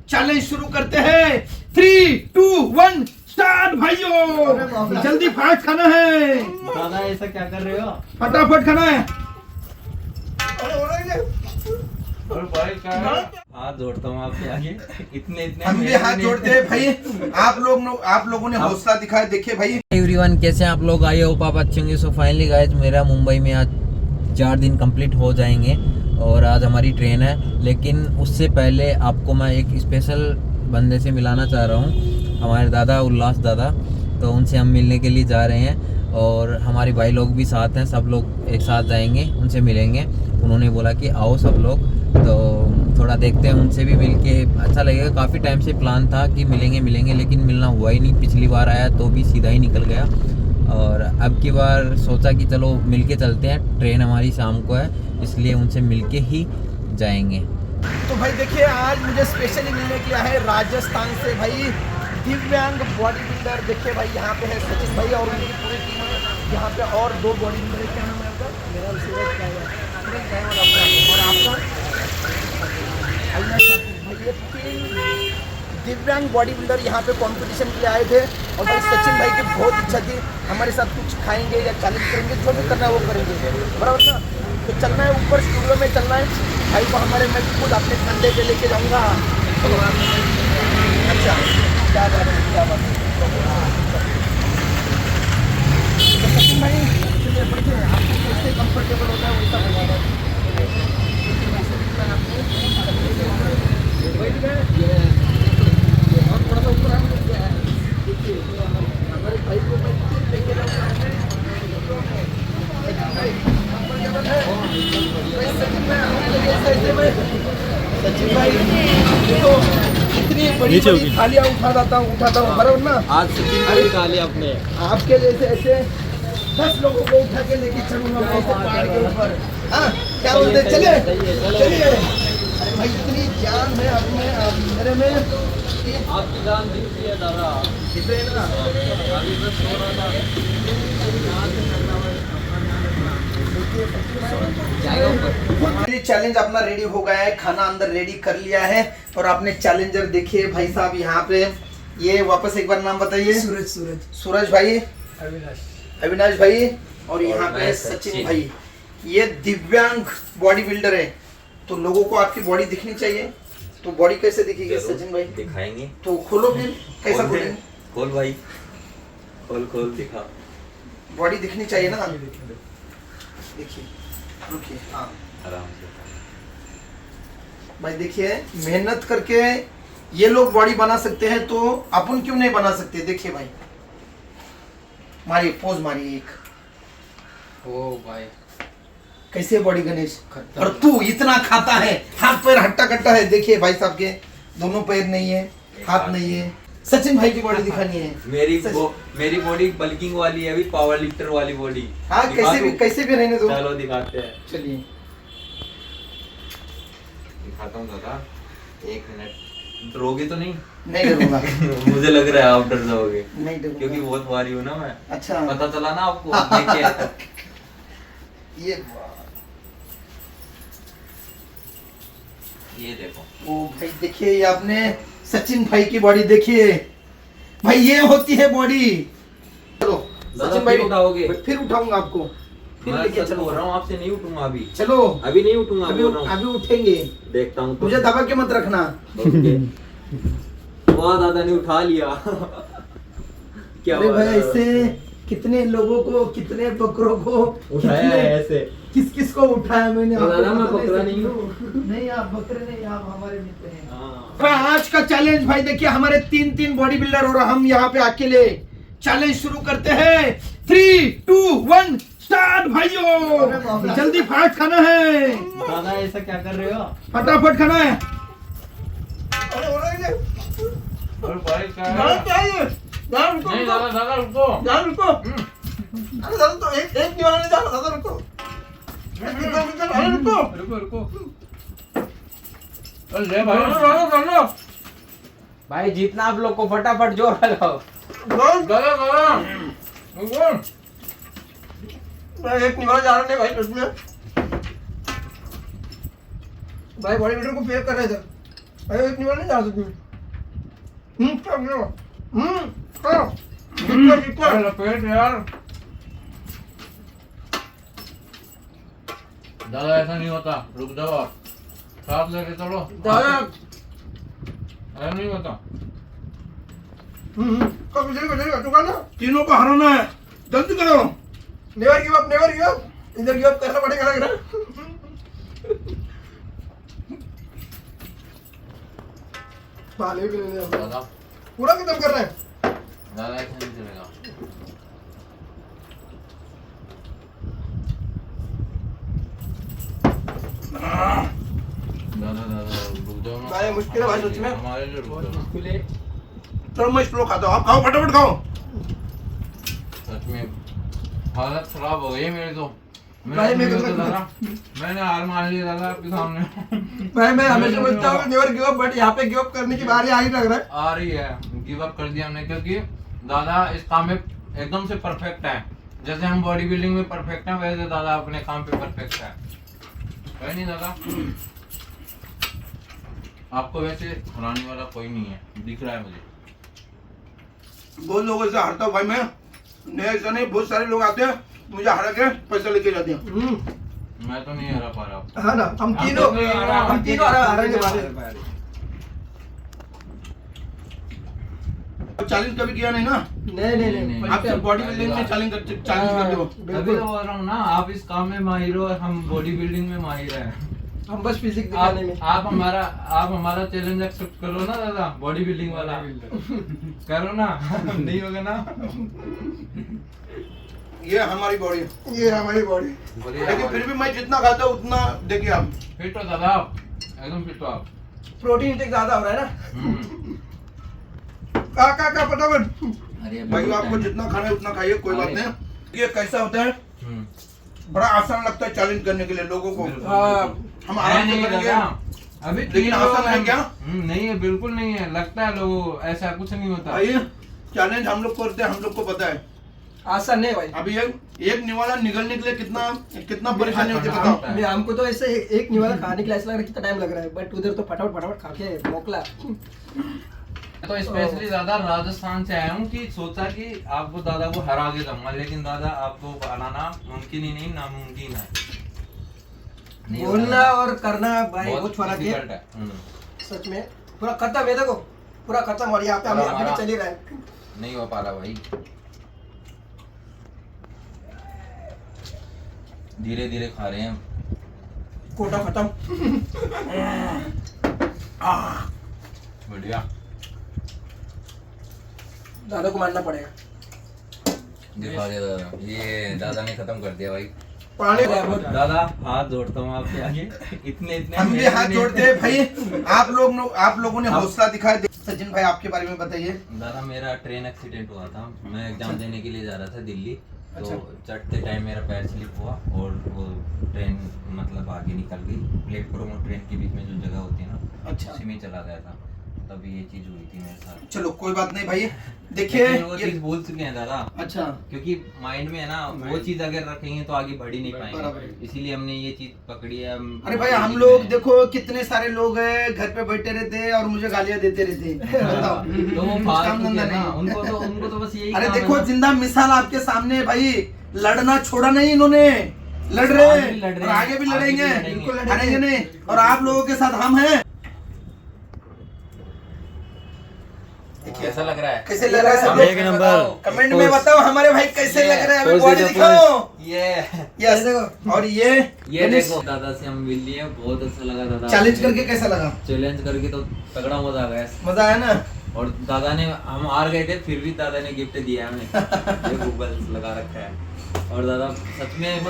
Challenge शुरू करते हैं। 3, 2, 1 स्टार्ट भाइयों, जल्दी फास्ट खाना है। दादा ऐसा क्या कर रहे हो? फटाफट खाना है। और भाई क्या हाथ जोड़ता हूँ आपके आगे। इतने हम भी हाथ जोड़ते हैं भाई। आप लोगों ने हौसला दिखाया। देखिए भाई एवरीवन, कैसे हैं आप लोग? आई होप आप अच्छे होंगे। सो फाइनली गाइज, मेरा मुंबई में आज 4 दिन कंप्लीट हो जाएंगे और आज हमारी ट्रेन है। लेकिन उससे पहले आपको मैं एक स्पेशल बंदे से मिलाना चाह रहा हूँ, हमारे दादा उल्लास दादा। तो उनसे हम मिलने के लिए जा रहे हैं और हमारे भाई लोग भी साथ हैं। सब लोग एक साथ जाएंगे, उनसे मिलेंगे। उन्होंने बोला कि आओ सब लोग, तो थोड़ा देखते हैं, उनसे भी मिल के अच्छा लगेगा। काफ़ी टाइम से प्लान था कि मिलेंगे लेकिन मिलना हुआ ही नहीं। पिछली बार आया तो भी सीधा ही निकल गया और अब की बार सोचा कि चलो मिल के चलते हैं। ट्रेन हमारी शाम को है, इसलिए उनसे मिल के ही जाएंगे। तो भाई देखिए, आज मुझे स्पेशली मिलने के लिए है राजस्थान से भाई दिव्यांग बॉडी बिल्डर। देखिए भाई, यहाँ पे है सचिन भाई और उनकी पूरी टीम है। यहाँ पे और 2 बॉडी बिल्डर है। क्या नाम है आपका? मेरा सूरज ड्राइवर। और आपका? अविनाश भाई। ये 3 दिव्यांग बॉडी बिल्डर यहाँ पे कंपटीशन के लिए आए थे। और भाई सचिन भाई की बहुत इच्छा थी हमारे साथ कुछ खाएंगे या चैलेंज करेंगे, जो भी करना है वो करेंगे, बराबर ना। तो चलना है ऊपर स्टूडियो में, चलना है भाई को हमारे। मैं खुद अपने कंधे पे लेके जाऊँगा। अच्छा, क्या बात है, क्या बात है। तो सचिन भाई चलिए बैठे, आपको कैसे कंफर्टेबल होता है वैसा बताइए। बैठ गए और थोड़ा सा ऊपर हम लोग गया है। देखिए हमारे भाई को मैं लेके जाऊँगा। सचिन भाई देखो, इतनी बड़ी थालियाँ उठाता हूँ बराबर ना। आज सचिन को निकाले अपने। आपके जैसे ऐसे 10 लोगों को उठा के लेके चलूंगा मैं ऐसे पहाड़ के ऊपर। हाँ, क्या बोलते हैं? चलिए भाई, इतनी जान है अपने मेरे में। आपकी जान दिखती है दादा। कितने ना अभी बस सो रहा था। चैलेंज अपना रेडी हो गया है, खाना अंदर रेडी कर लिया है। और आपने चैलेंजर देखिए भाई साहब यहाँ पे। ये वापस एक बार नाम बताइए। सूरज भाई, अविनाश भाई और यहाँ पे सचिन भाई। ये दिव्यांग बॉडी बिल्डर है। तो लोगों को आपकी बॉडी दिखनी चाहिए। तो बॉडी कैसे दिखेगी सचिन भाई? दिखाएंगे। तो खोलो फिर, कैसा खोलेंगे? खोल भाई, खोल दिखा। बॉडी दिखनी चाहिए ना। देखिए, रुकिए, हाँ आराम से भाई। देखिए, मेहनत करके ये लोग बॉडी बना सकते हैं, तो अपन क्यों नहीं बना सकते? देखिए भाई, मारिए पोज, मारिए एक। ओ भाई, कैसे बॉडी गणेश? और तू इतना खाता है, हाथ पैर हट्टा कट्टा है। देखिए भाई साहब के दोनों पैर नहीं है, हाथ नहीं है। सचिन भाई की बॉडी दिखानी है। मेरी बॉडी बल्किंग वाली है, अभी पावर लिफ्टर वाली बॉडी। हाँ, कैसे भी रहने दो। चलो दिखाते हैं। चलिए दिखाता हूँ दादा, 1 मिनट। डरोगे तो नहीं? नहीं डरूंगा। मुझे लग रहा है आप डर जाओगे, नहीं डरूंगा क्योंकि बहुत भारी हूँ ना मैं। अच्छा, पता चला ना आपको? देखिए ये देखो। ओ भाई देखिए, ये आपने सचिन भाई की बॉडी देखिए भाई, ये होती है बॉडी। चलो सचिन भाई, उठाओगे? फिर उठाऊंगा आपको, फिर मैं लेके सच बोल चलूंगा। रहा हूँ, आपसे नहीं उठूंगा अभी। चलो अभी नहीं उठूंगा, बोल रहा हूँ। अभी उठेंगे। देखता हूँ मुझे दबा के मत रखना। वाह, दादा ने उठा लिया। क्या अरे भाई, बात है। ऐसे कितने लोगों को, कितने बकरों को उठाया है ऐसे। किस को उठाया मैंने? तो दादा, आपको मैं पता बकरा नहीं। नहीं हूँ। नहीं, आप बकरे नहीं, आप हमारे मित्र हैं। हाँ। भाई आज का चैलेंज भाई देखिए, हमारे 3 बॉडी बिल्डर और हम यहाँ पे अकेले। चैलेंज शुरू करते हैं। 3, 2, 1 स्टार्ट भाइयों, जल्दी फास्ट खाना है। दादा ऐसा क्या कर रहे हो? फटाफट खाना है। और भाई क्या है? नहीं दादा, दादा रुको। रुको। अरे दादा, तो एक निवाला नहीं जा रहा। दादा रुको। अरे रुको। रुको। ले भाई, भाई जितना आप लोग को फटाफट जोर लगाओ। दादा एक निवाला जा रहा नहीं भाई पेट में। भाई बॉडी बिल्डर को फेल कर रहे थे। अरे इतनी बार नहीं जा सकती। अरे लपेट यार। दादा ऐसा नहीं होता, रुक जाओ आप, साथ लेके चलो। दादा ऐसा नहीं होता। कब चलेगा चुका ना, तीनों को हराना है, जल्दी करो। Never give up, never give up, इधर गिव अप करना पड़ेगा लग रहा। पाले भी नहीं दादा पूरा खत्म कर रहे हैं। दादा ऐसा नहीं चलेगा। दादा दादा रुक जाओ ना। भाई, मुश्किल है भाई, सच में। हमारे लिए रुक जाओ। चलो मैं स्लो खाता हूँ, आप खाओ फटाफट खाओ। सच में हालत खराब हो गई मेरी तो। भाई, मैं तो तो- दादा मैंने हार मान लिया दादा आपके सामने। मैं हमेशा बोलता हूँ नेवर गिव अप, बट यहाँ पे गिव अप करने की बारी आ ही लग रहा है। आ रही है, गिव अप कर दिया हमने, क्योंकि दादा इस काम में एकदम से परफेक्ट है। जैसे हम बॉडी बिल्डिंग में परफेक्ट हैं, वैसे दादा अपने काम पे परफेक्ट है नहीं दादा? आपको वैसे हराने वाला कोई नहीं है, दिख रहा है मुझे। बहुत लोगों से हारता हूँ भाई मैं, नहीं ऐसा नहीं, बहुत सारे लोग आते हैं मुझे हरा के पैसा लेके जाते हैं। मैं तो नहीं हरा पा रहा आपको। हाँ ना, हम हम तीनों तो हरा- हारेंगे वाले। चैलेंज कभी किया नहीं ना? नहीं। आप बॉडी बिल्डिंग में चैलेंज करते हो। तभी तो बोल रहा हूँ ना, आप इस काम में माहिर हो और हम बॉडी बिल्डिंग में माहिर हैं। हम बस फिजिक दिखाने में। आप हमारा चैलेंज एक्सेप्ट करो ना दादा, बॉडी बिल्डिंग वाला करो ना। नहीं होगा ना? ये हमारी बॉडी, ये हमारी बॉडी। बोलिए लेकिन फिर भी मैं जितना खाता हूँ उतना देखिए आप। फिट हो दादा आप, एकदम फिट हो आप। प्रोटीन इंटेक ज्यादा हो रहा है ना। का फटाफट। अरे भाई आपको जितना खाना है उतना खाइए, कोई बात नहीं। ये कैसा होता है, बड़ा आसान लगता है चैलेंज करने के लिए लोगों को। हम आराम से करेंगे, अभी लेकिन आसान है क्या? नहीं है, बिल्कुल नहीं है। लगता है लोगों को ऐसा कुछ नहीं होता। भाई चैलेंज हम लोग करते हैं, हम लोग को पता है आसान नहीं भाई। अभी एक निवाला निगलने के लिए कितना परेशानी होती है बताओ। मैं हमको तो ऐसे एक निवाला खाने के लिए ऐसा लग रहा है कितना टाइम लग रहा है, बट उधर तो फटाफट खा के मोकला। तो स्पेशली दादा राजस्थान से आया हूँ कि सोचा कि आपको दादा को हरा के जाऊंगा, लेकिन दादा आपको हराना मुमकिन ही नहीं, नामुमकिन है। नहीं होगा बोलना दादा। और करना भाई बहुत फर्क है difficult है। सच में। पूरा खत्म है, देखो पूरा खत्म। और यहाँ पे हमें अभी भी हमारा- चल ही रहा है। नहीं हो पा रहा भाई, धीरे धीरे खा रहे हैं। कोटा खत्म। बढ़िया। दादा को मानना पड़ेगा। दिखा दिया दादा, ये दादा ने खत्म कर दिया भाई। पानी दादा हाथ जोड़ता हूँ आपके आगे, इतने हम भी हाथ जोड़ते हैं भाई। आप लोगों ने हौसला दिखाया। सचिन भाई आपके बारे में बताइए। दादा मेरा ट्रेन एक्सीडेंट हुआ था, मैं एग्जाम देने के लिए जा रहा था दिल्ली। तो अच्छा। चढ़ते टाइम मेरा पैर स्लिप हुआ और वो ट्रेन मतलब आगे निकल गई। प्लेटफॉर्म और ट्रेन के बीच में जो जगह होती है ना, अच्छा। उसी में चला गया था। तभी ये चीज हुई थी मेरे साथ। चलो कोई बात नहीं भाई, देखिए लेकिन वो ये- चीज भूल चुके हैं दादा, अच्छा क्योंकि माइंड में है ना, वो चीज अगर रखेंगे तो आगे बढ़ ही नहीं बराबर पाएंगे। है। इसीलिए हमने ये चीज पकड़ी है। अरे भाई हम लोग देखो कितने सारे लोग हैं घर पे बैठे रहते हैं और मुझे गालियां देते रहते हैं। बताओ। तो वो काम फालतू धंधा के ना, नहीं। उनको तो बस यही अरे काम है देखो ना। जिंदा मिसाल आपके सामने है भाई, लड़ना छोड़ा नहीं इन्होंने, लड़ रहे आगे भी लड़ हैं रहे और हैं, आगे भी आगे भी लड़ेंगे, लड़ेंगे। बिल्कुल लड़ेंगे नहीं। और आप लोगों के साथ हम हैं। कैसा लग रहा है? कैसे लग रहा है सब एक लोग? नंबर। कमेंट में बताओ हमारे भाई कैसे ये, लग रहा है। अभी पोज बॉडी दे दो, दिखाओ। ये यस देखो। और ये देखो दादा से हम मिल लिए, बहुत अच्छा लगा दादा। चैलेंज करके कैसा लगा? चैलेंज करके तो तगड़ा मजा आ गया। मजा आया ना? और दादा ने, हम हार गए थे फिर भी दादा ने गिफ्ट दिया हमें। ये गूगल लगा रखा है। और दादा सच में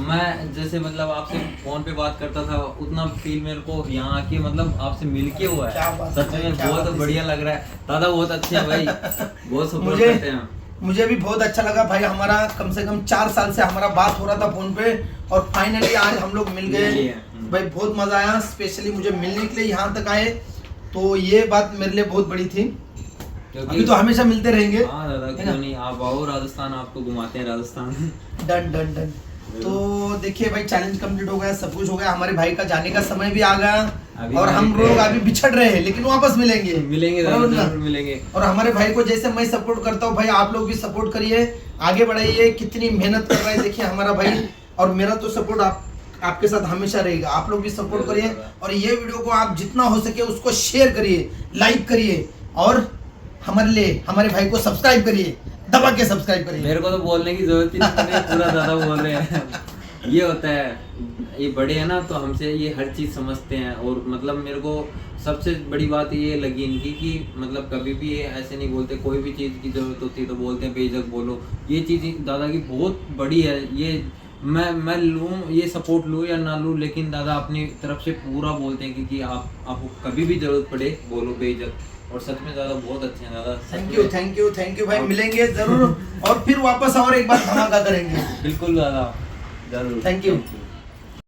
मैं जैसे मतलब आपसे फोन पे बात करता था, उतना फील मेरे को यहाँ आके मतलब आपसे मिलके हुआ क्या है। बात सच है, में क्या बहुत बात है। बढ़िया लग रहा है दादा, बहुत अच्छे हैं भाई, बहुत सपोर्ट मुझे करते हैं। मुझे भी बहुत अच्छा लगा भाई। हमारा कम से कम 4 साल से हमारा बात हो रहा था फोन पे और फाइनली आज हम लोग मिल मिल गए लिए। भाई। बहुत मजा आया, स्पेशली मुझे मिलने के लिए यहाँ तक आए, तो ये बात मेरे लिए बहुत बड़ी थी। अभी तो हमेशा मिलते रहेंगे। हाँ दादा, है ना? क्यों नहीं, आप आओ राजस्थान, आपको घुमाते हैं राजस्थान। Done done done. तो देखिए भाई चैलेंज कंप्लीट हो गया, सब कुछ हो गया। हमारे भाई का जाने का समय भी आ गया। अभी और हम मिलते लोग हैं। अभी बिछड़ रहे हैं लेकिन वापस मिलेंगे। मिलेंगे बराबर ना? जरूर मिलेंगे। और हमारे भाई को जैसे मैं सपोर्ट करता हूँ भाई आप लोग भी सपोर्ट करिए, आगे बढ़ाइए। कितनी मेहनत कर रहा है देखिए हमारा भाई, और मेरा तो सपोर्ट आपके साथ हमेशा रहेगा। आप लोग भी सपोर्ट करिए और ये वीडियो को आप जितना हो सके उसको शेयर करिए, लाइक करिए और हमारे लिए हमारे भाई को सब्सक्राइब करिए, दबा के सब्सक्राइब करिए। मेरे को तो बोलने की जरूरत ही नहीं है, पूरा दादा बोल रहे हैं। ये होता है, ये बड़े हैं ना तो हमसे ये हर चीज़ समझते हैं। और मतलब मेरे को सबसे बड़ी बात ये लगी इनकी कि मतलब कभी भी ये ऐसे नहीं बोलते, कोई भी चीज़ की ज़रूरत होती है तो बोलते हैं बेझक बोलो। ये चीज़ दादा की बहुत बड़ी है। ये मैं लूँ ये सपोर्ट लूँ या ना लूँ, लेकिन दादा अपनी तरफ से पूरा बोलते हैं कि आपको कभी भी ज़रूरत पड़े बोलो बेझक। और सच में दादा बहुत अच्छे हैं दादा। थैंक यू भाई, मिलेंगे जरूर और फिर वापस और एक बार धमाका करेंगे। बिल्कुल दादा, जरूर। Thank you.